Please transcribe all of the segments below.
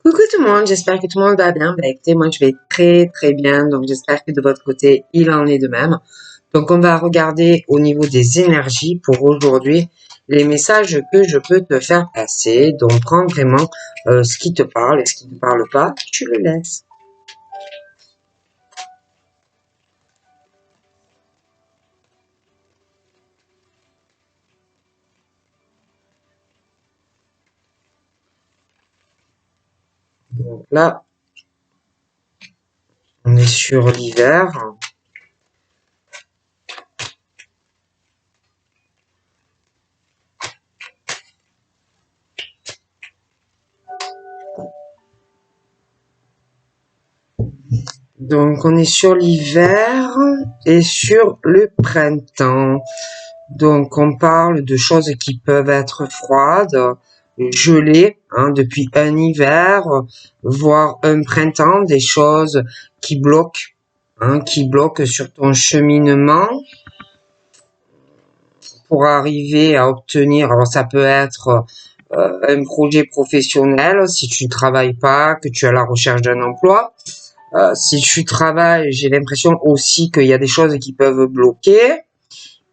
Coucou tout le monde, j'espère que tout le monde va bien. Écoutez, moi je vais très bien, donc j'espère que de votre côté il en est de même. Donc on va regarder au niveau des énergies pour aujourd'hui les messages que je peux te faire passer. Donc prends vraiment ce qui te parle et ce qui ne te parle pas, tu le laisses. Donc là, on est sur l'hiver. Donc on est sur l'hiver et sur le printemps. Donc on parle de choses qui peuvent être froides, gelées, depuis un hiver, voire un printemps, des choses qui bloquent sur ton cheminement pour arriver à obtenir. Alors ça peut être un projet professionnel si tu ne travailles pas, que tu es à la recherche d'un emploi. Si tu travailles, j'ai l'impression aussi qu'il y a des choses qui peuvent bloquer.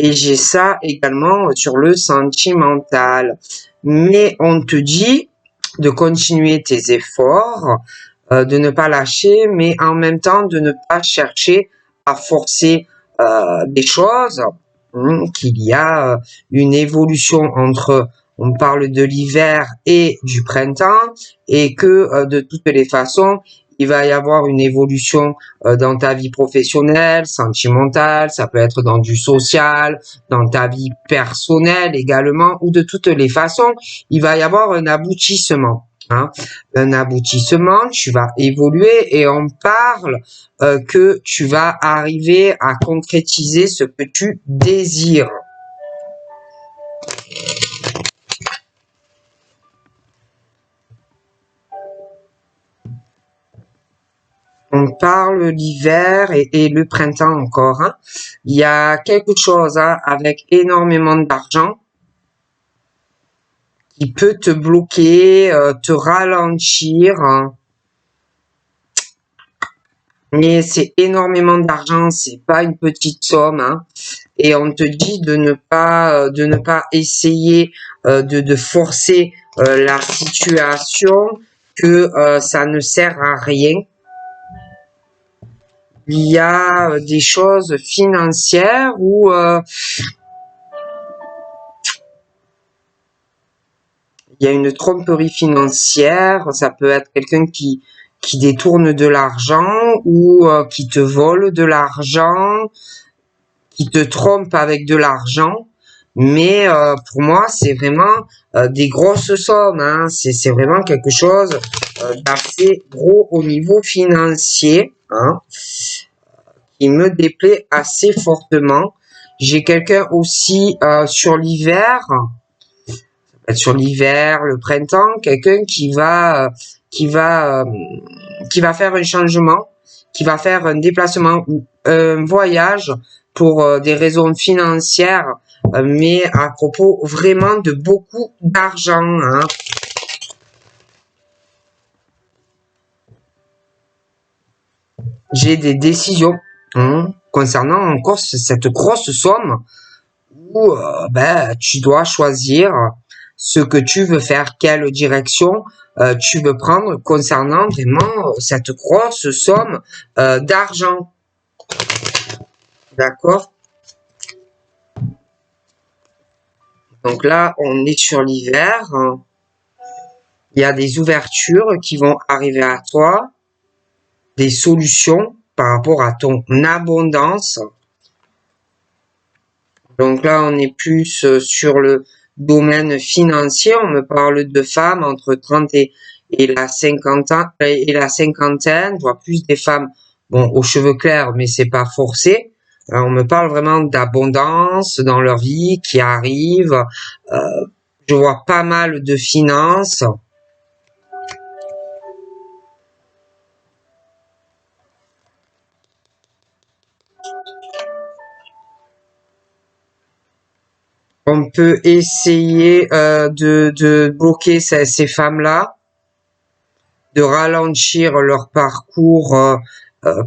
Et j'ai ça également sur le sentimental. Mais on te dit de continuer tes efforts, de ne pas lâcher, mais en même temps de ne pas chercher à forcer des choses, qu'il y a une évolution entre, on parle de l'hiver et du printemps, et que de toutes les façons, il va y avoir une évolution dans ta vie professionnelle, sentimentale, ça peut être dans du social, dans ta vie personnelle également, ou de toutes les façons, il va y avoir un aboutissement. Un aboutissement, tu vas évoluer et on parle que tu vas arriver à concrétiser ce que tu désires. On parle l'hiver et le printemps encore. Il y a quelque chose avec énormément d'argent qui peut te bloquer, te ralentir. Mais c'est énormément d'argent, c'est pas une petite somme. Et on te dit de ne pas essayer de forcer la situation, que ça ne sert à rien. Il y a des choses financières où il y a une tromperie financière. Ça peut être quelqu'un qui détourne de l'argent ou qui te vole de l'argent, qui te trompe avec de l'argent. Mais pour moi, c'est vraiment des grosses sommes. C'est vraiment quelque chose d'assez gros au niveau financier, qui me déplaît assez fortement. J'ai quelqu'un aussi sur l'hiver, le printemps, quelqu'un qui va faire un changement, qui va faire un déplacement ou un voyage pour des raisons financières, mais à propos vraiment de beaucoup d'argent. J'ai des décisions concernant encore cette grosse somme où tu dois choisir ce que tu veux faire, quelle direction tu veux prendre concernant vraiment cette grosse somme d'argent. D'accord? Donc là, on est sur l'hiver. Il y a des ouvertures qui vont arriver à toi, des solutions par rapport à ton abondance. Donc là, on est plus sur le domaine financier. On me parle de femmes entre 30 et la cinquantaine. Je vois plus des femmes, aux cheveux clairs, mais c'est pas forcé. On me parle vraiment d'abondance dans leur vie qui arrive. Je vois pas mal de finances. On peut essayer de bloquer ces femmes-là, de ralentir leur parcours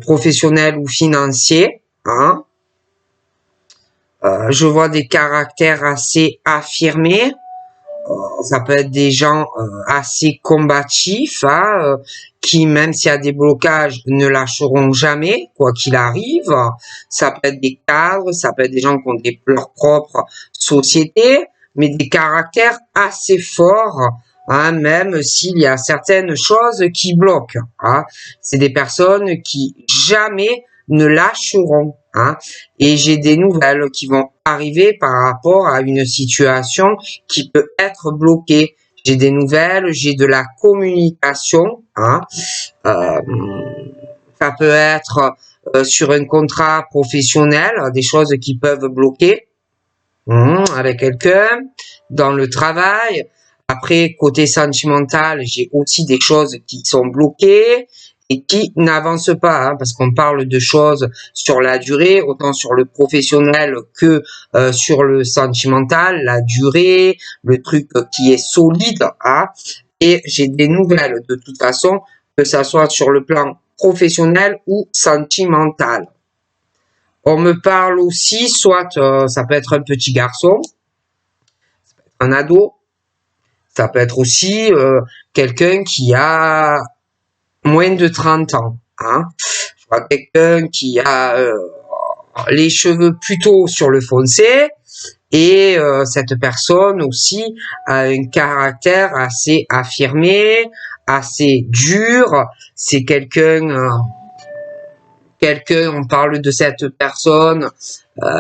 professionnel ou financier. Hein. Je vois des caractères assez affirmés. Ça peut être des gens assez combatifs, hein, qui, même s'il y a des blocages, ne lâcheront jamais, quoi qu'il arrive. Ça peut être des cadres, ça peut être des gens qui ont leur propre société, mais des caractères assez forts, hein, même s'il y a certaines choses qui bloquent. Hein. C'est des personnes qui jamais ne lâcheront. Hein. Et j'ai des nouvelles qui vont arriver par rapport à une situation qui peut être bloquée. J'ai des nouvelles, j'ai de la communication. Hein. Ça peut être sur un contrat professionnel, des choses qui peuvent bloquer avec quelqu'un, dans le travail. Après, côté sentimental, j'ai aussi des choses qui sont bloquées et qui n'avancent pas, hein, parce qu'on parle de choses sur la durée, autant sur le professionnel que sur le sentimental, la durée, le truc qui est solide. Hein, et j'ai des nouvelles de toute façon, que ça soit sur le plan professionnel ou sentimental. On me parle aussi, soit ça peut être un petit garçon, un ado, ça peut être aussi quelqu'un qui a moins de 30 ans. Hein. Je vois quelqu'un qui a les cheveux plutôt sur le foncé et cette personne aussi a un caractère assez affirmé, assez dur. C'est on parle de cette personne,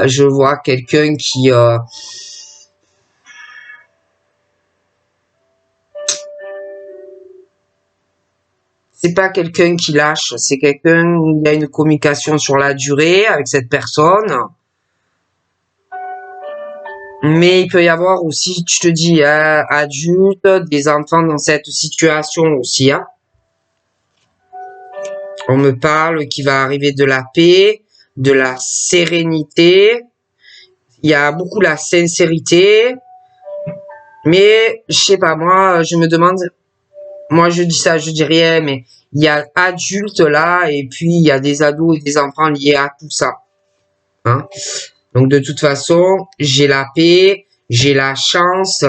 je vois quelqu'un qui c'est pas quelqu'un qui lâche, c'est quelqu'un où il y a une communication sur la durée avec cette personne. Mais il peut y avoir aussi, je te dis, adultes, des enfants dans cette situation aussi. Hein. On me parle qu'il va arriver de la paix, de la sérénité. Il y a beaucoup la sincérité. Mais, je sais pas, moi, je me demande, moi je dis ça, je dis rien, mais il y a adultes là, et puis il y a des ados et des enfants liés à tout ça. Hein. Donc de toute façon, j'ai la paix, j'ai la chance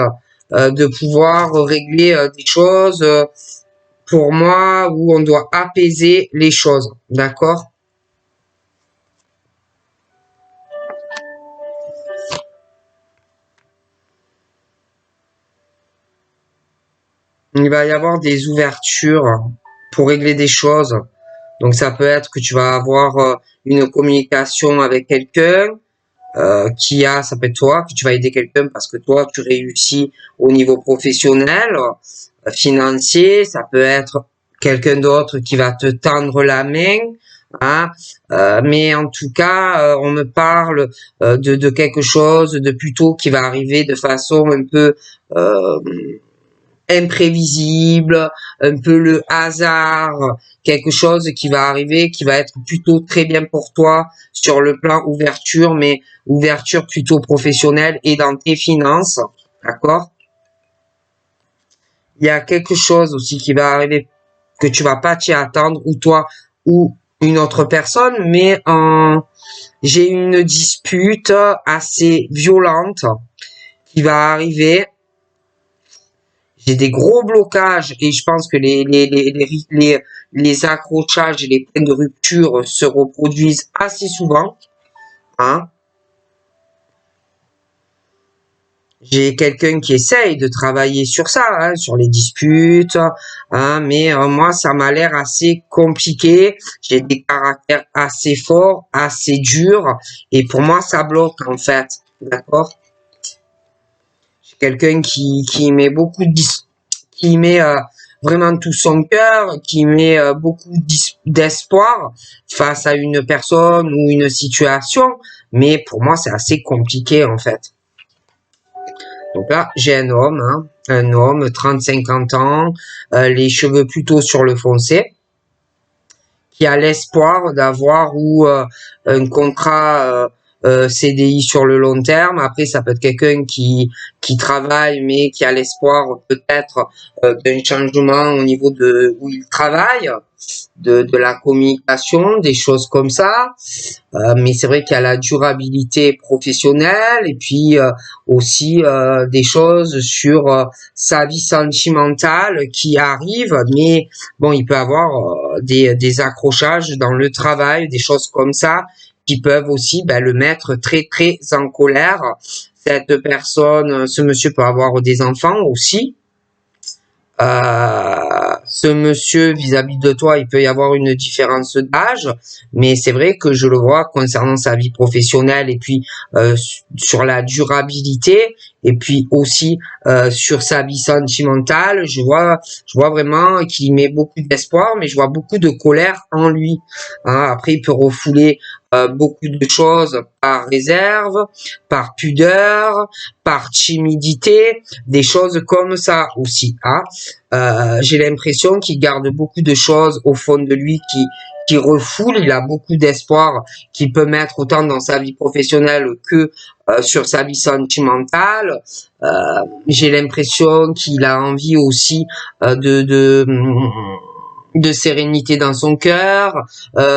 de pouvoir régler des choses pour moi où on doit apaiser les choses. D'accord? Il va y avoir des ouvertures pour régler des choses. Donc ça peut être que tu vas avoir une communication avec quelqu'un ça peut être toi, que tu vas aider quelqu'un parce que toi, tu réussis au niveau professionnel, financier, ça peut être quelqu'un d'autre qui va te tendre la main, hein, mais en tout cas, on me parle de quelque chose de plutôt qui va arriver de façon un peu imprévisible, un peu le hasard, quelque chose qui va arriver, qui va être plutôt très bien pour toi sur le plan ouverture, mais ouverture plutôt professionnelle et dans tes finances, d'accord? Il y a quelque chose aussi qui va arriver que tu vas pas t'y attendre, ou toi, ou une autre personne, mais j'ai une dispute assez violente qui va arriver. J'ai des gros blocages et je pense que les accrochages et les points de rupture se reproduisent assez souvent. Hein. J'ai quelqu'un qui essaye de travailler sur ça, hein, sur les disputes, hein, mais moi, ça m'a l'air assez compliqué. J'ai des caractères assez forts, assez durs, et pour moi, ça bloque en fait. D'accord? J'ai quelqu'un qui met beaucoup de qui met vraiment tout son cœur, qui met beaucoup d'espoir face à une personne ou une situation, mais pour moi c'est assez compliqué en fait. Donc là j'ai un homme, 30-50 ans, les cheveux plutôt sur le foncé, qui a l'espoir d'avoir ou un contrat CDI sur le long terme. Après, ça peut être quelqu'un qui travaille, mais qui a l'espoir peut-être d'un changement au niveau de où il travaille, de la communication, des choses comme ça. Mais c'est vrai qu'il y a la durabilité professionnelle et puis aussi des choses sur sa vie sentimentale qui arrivent, mais bon, il peut avoir des accrochages dans le travail, des choses comme ça qui peuvent aussi le mettre très très en colère. Cette personne, ce monsieur peut avoir des enfants aussi. Ce monsieur vis-à-vis de toi, il peut y avoir une différence d'âge, mais c'est vrai que je le vois concernant sa vie professionnelle et puis sur la durabilité et puis aussi sur sa vie sentimentale, je vois vraiment qu'il met beaucoup d'espoir, mais je vois beaucoup de colère en lui. Hein, après, il peut refouler beaucoup de choses par réserve, par pudeur, par timidité, des choses comme ça aussi. Hein. J'ai l'impression qu'il garde beaucoup de choses au fond de lui qui refoule. Il a beaucoup d'espoir qu'il peut mettre autant dans sa vie professionnelle que sur sa vie sentimentale. J'ai l'impression qu'il a envie aussi de sérénité dans son cœur,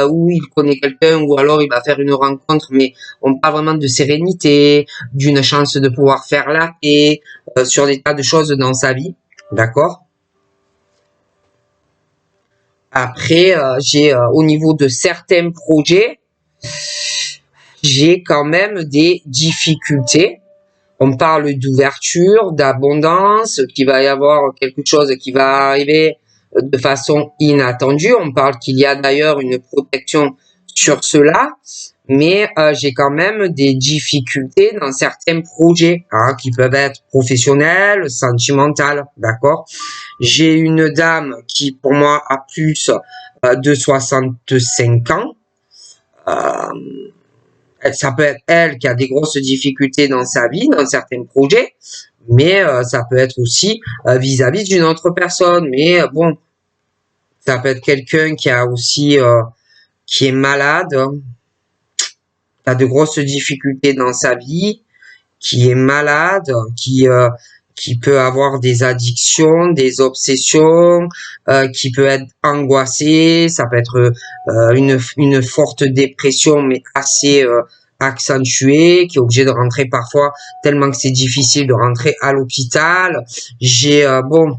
où il connaît quelqu'un, ou alors il va faire une rencontre, mais on parle vraiment de sérénité, d'une chance de pouvoir faire la paix, sur des tas de choses dans sa vie, d'accord? Après, j'ai au niveau de certains projets, j'ai quand même des difficultés. On parle d'ouverture, d'abondance, qu'il va y avoir quelque chose qui va arriver de façon inattendue. On parle qu'il y a d'ailleurs une protection sur cela, mais j'ai quand même des difficultés dans certains projets qui peuvent être professionnels, sentimentaux, d'accord? J'ai une dame qui, pour moi, a plus de 65 ans. Ça peut être elle qui a des grosses difficultés dans sa vie, dans certains projets, mais ça peut être aussi vis-à-vis d'une autre personne. Mais bon, ça peut être quelqu'un qui a aussi qui est malade, qui a de grosses difficultés dans sa vie, qui est malade, qui peut avoir des addictions, des obsessions, qui peut être angoissé, ça peut être une forte dépression mais assez accentuée, qui est obligé de rentrer parfois tellement que c'est difficile de rentrer à l'hôpital. J'ai bon.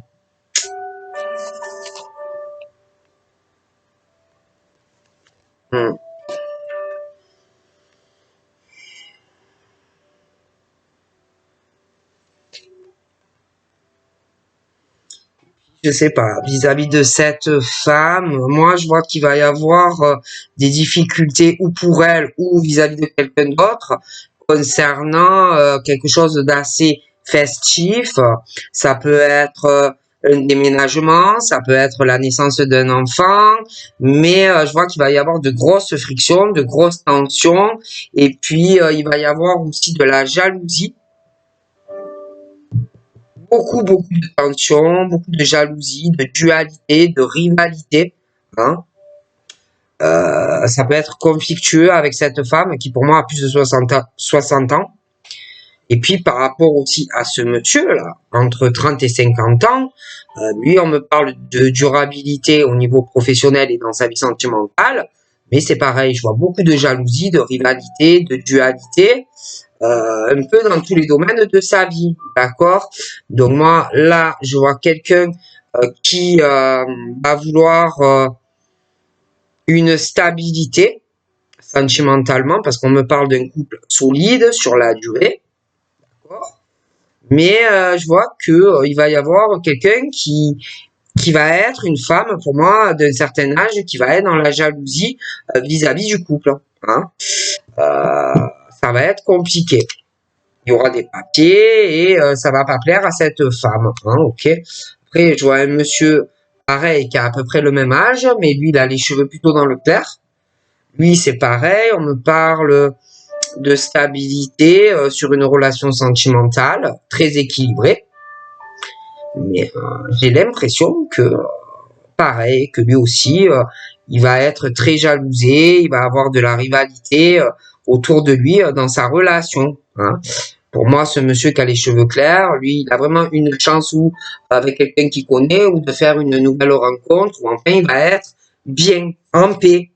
Hmm. Je sais pas, vis-à-vis de cette femme, moi je vois qu'il va y avoir des difficultés ou pour elle ou vis-à-vis de quelqu'un d'autre concernant quelque chose d'assez festif. Ça peut être un déménagement, ça peut être la naissance d'un enfant, mais je vois qu'il va y avoir de grosses frictions, de grosses tensions, et puis il va y avoir aussi de la jalousie, beaucoup de tensions, beaucoup de jalousie, de dualité, de rivalité. Hein. Ça peut être conflictueux avec cette femme qui pour moi a plus de 60 ans. Et puis par rapport aussi à ce monsieur-là, entre 30 et 50 ans, lui on me parle de durabilité au niveau professionnel et dans sa vie sentimentale, mais c'est pareil, je vois beaucoup de jalousie, de rivalité, de dualité, un peu dans tous les domaines de sa vie, d'accord? Donc moi, là, je vois quelqu'un qui va vouloir une stabilité sentimentalement, parce qu'on me parle d'un couple solide sur la durée, d'accord? Mais je vois que il va y avoir quelqu'un qui va être une femme, pour moi, d'un certain âge, qui va être dans la jalousie vis-à-vis du couple. Hein. Ça va être compliqué. Il y aura des papiers et ça va pas plaire à cette femme. Hein, ok. Après, je vois un monsieur pareil qui a à peu près le même âge, mais lui, il a les cheveux plutôt dans le clair. Lui, c'est pareil. On me parle de stabilité sur une relation sentimentale très équilibrée. Mais j'ai l'impression que, pareil, que lui aussi, il va être très jalousé, il va avoir de la rivalité autour de lui dans sa relation. Hein. Pour moi, ce monsieur qui a les cheveux clairs, lui, il a vraiment une chance ou avec quelqu'un qu'il connaît ou de faire une nouvelle rencontre ou enfin il va être bien, en paix.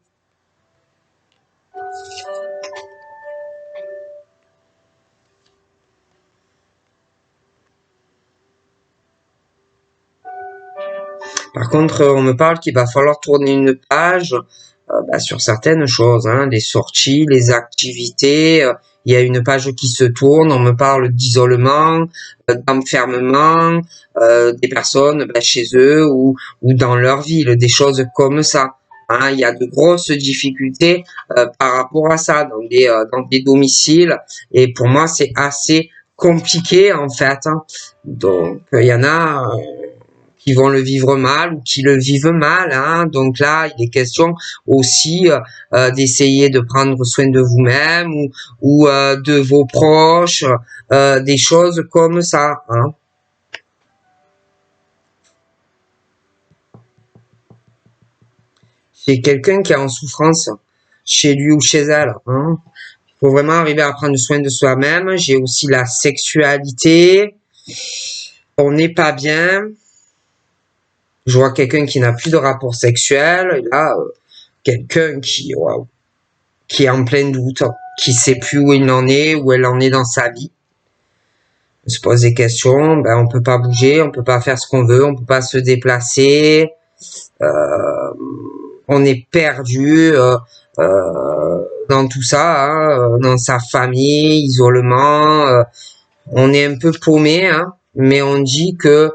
Par contre, on me parle qu'il va falloir tourner une page sur certaines choses, hein, les sorties, les activités. Il y a une page qui se tourne, on me parle d'isolement, d'enfermement des personnes chez eux ou dans leur ville, des choses comme ça. Hein, il y a de grosses difficultés par rapport à ça dans des domiciles et pour moi c'est assez compliqué en fait. Hein. Donc il y en a qui vont le vivre mal ou qui le vivent mal. Hein. Donc là, il est question aussi d'essayer de prendre soin de vous-même ou de vos proches, des choses comme ça. Hein. C'est quelqu'un qui est en souffrance chez lui ou chez elle. Hein. Il faut vraiment arriver à prendre soin de soi-même. J'ai aussi la sexualité. On n'est pas bien. Je vois quelqu'un qui n'a plus de rapport sexuel, et là, quelqu'un qui est en plein doute, qui sait plus où il en est, où elle en est dans sa vie. On se pose des questions, ben on peut pas bouger, on peut pas faire ce qu'on veut, on peut pas se déplacer, on est perdu dans tout ça, hein, dans sa famille, isolement, on est un peu paumé, hein. Mais on dit que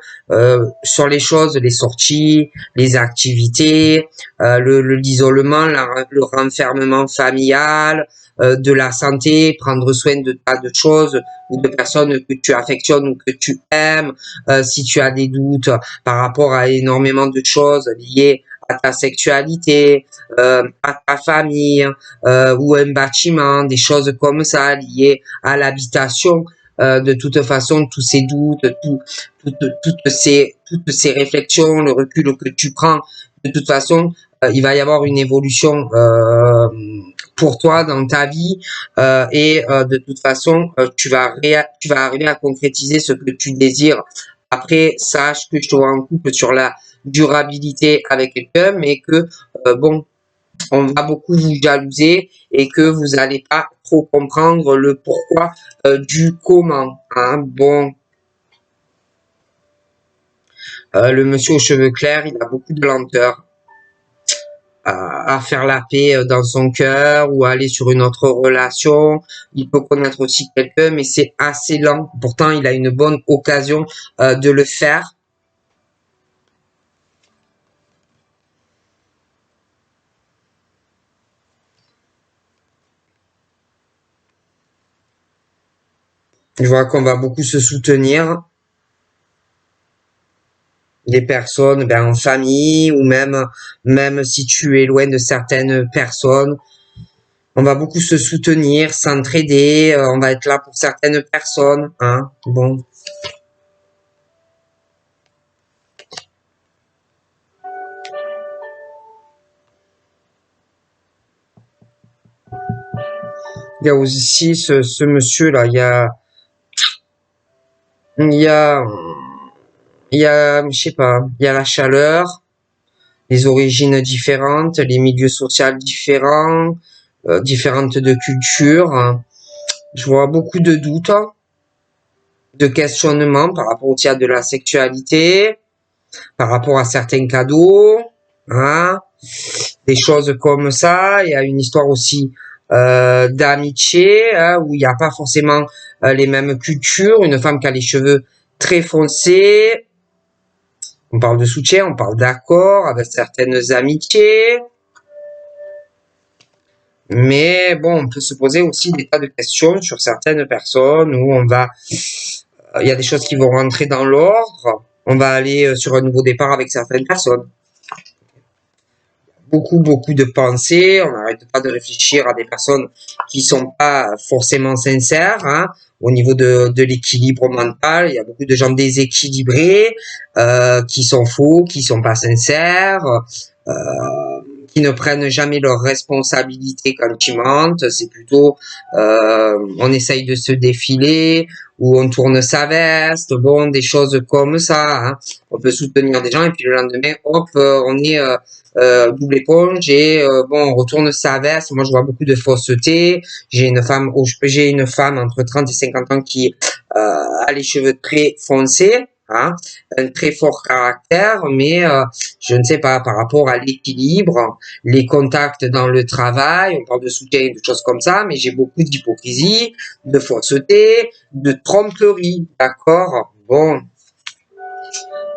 sur les choses, les sorties, les activités, l'isolement, le renfermement familial, de la santé, prendre soin de tas de choses ou de personnes que tu affectionnes ou que tu aimes, si tu as des doutes par rapport à énormément de choses liées à ta sexualité, à ta famille ou un bâtiment, des choses comme ça liées à l'habitation. De toute façon, tous ces doutes, toutes ces réflexions, le recul que tu prends, de toute façon, il va y avoir une évolution pour toi dans ta vie et de toute façon, tu vas arriver à concrétiser ce que tu désires. Après, sache que je te vois en couple sur la durabilité avec quelqu'un, mais que bon, on va beaucoup vous jalouser et que vous n'allez pas trop comprendre le pourquoi du comment. Hein. Bon, le monsieur aux cheveux clairs, il a beaucoup de lenteur à faire la paix dans son cœur ou à aller sur une autre relation. Il peut connaître aussi quelqu'un, mais c'est assez lent. Pourtant, il a une bonne occasion de le faire. Je vois qu'on va beaucoup se soutenir. Des personnes en famille ou même si tu es loin de certaines personnes. On va beaucoup se soutenir, s'entraider, on va être là pour certaines personnes. Hein. Bon. Il y a aussi ce monsieur-là, il y a, je sais pas, il y a la chaleur, les origines différentes, les milieux sociaux différents, différentes de cultures. Hein. Je vois beaucoup de doutes, de questionnements par rapport au tiers de la sexualité, par rapport à certains cadeaux, hein, des choses comme ça. Il y a une histoire aussi d'amitié, hein, où il n'y a pas forcément les mêmes cultures. Une femme qui a les cheveux très foncés. On parle de soutien, on parle d'accord avec certaines amitiés. Mais bon, on peut se poser aussi des tas de questions sur certaines personnes où il y a des choses qui vont rentrer dans l'ordre. On va aller sur un nouveau départ avec certaines personnes. Beaucoup de pensées. On n'arrête pas de réfléchir à des personnes qui sont pas forcément sincères. Hein. Au niveau de l'équilibre mental, il y a beaucoup de gens déséquilibrés qui sont faux, qui sont pas sincères. qui ne prennent jamais leurs responsabilités quand ils mentent. C'est plutôt, on essaye de se défiler ou on tourne sa veste. Bon, des choses comme ça. Hein. On peut soutenir des gens et puis le lendemain, hop, on est double éponge et bon, on retourne sa veste. Moi, je vois beaucoup de fausseté. J'ai une femme entre 30 et 50 ans qui a les cheveux très foncés. Hein, un très fort caractère, mais je ne sais pas, par rapport à l'équilibre, les contacts dans le travail, on parle de soutien, de choses comme ça, mais j'ai beaucoup d'hypocrisie, de fausseté, de tromperie, d'accord? Bon,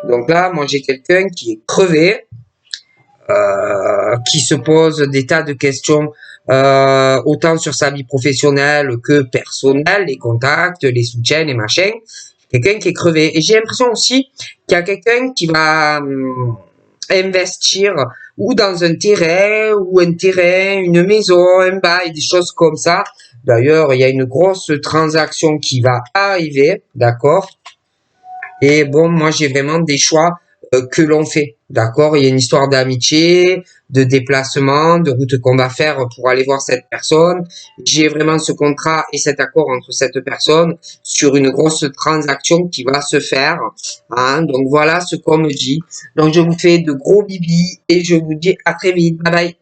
donc là, moi j'ai quelqu'un qui est crevé, qui se pose des tas de questions, autant sur sa vie professionnelle que personnelle, les contacts, les soutiens, les machins. Quelqu'un qui est crevé. Et j'ai l'impression aussi qu'il y a quelqu'un qui va investir ou dans un terrain, une maison, un bail, des choses comme ça. D'ailleurs, il y a une grosse transaction qui va arriver, d'accord? Et bon, moi, j'ai vraiment des choix que l'on fait, d'accord? Il y a une histoire d'amitié, de déplacement, de route qu'on va faire pour aller voir cette personne. J'ai vraiment ce contrat et cet accord entre cette personne sur une grosse transaction qui va se faire. Hein? Donc voilà ce qu'on me dit. Donc je vous fais de gros bibis et je vous dis à très vite. Bye bye.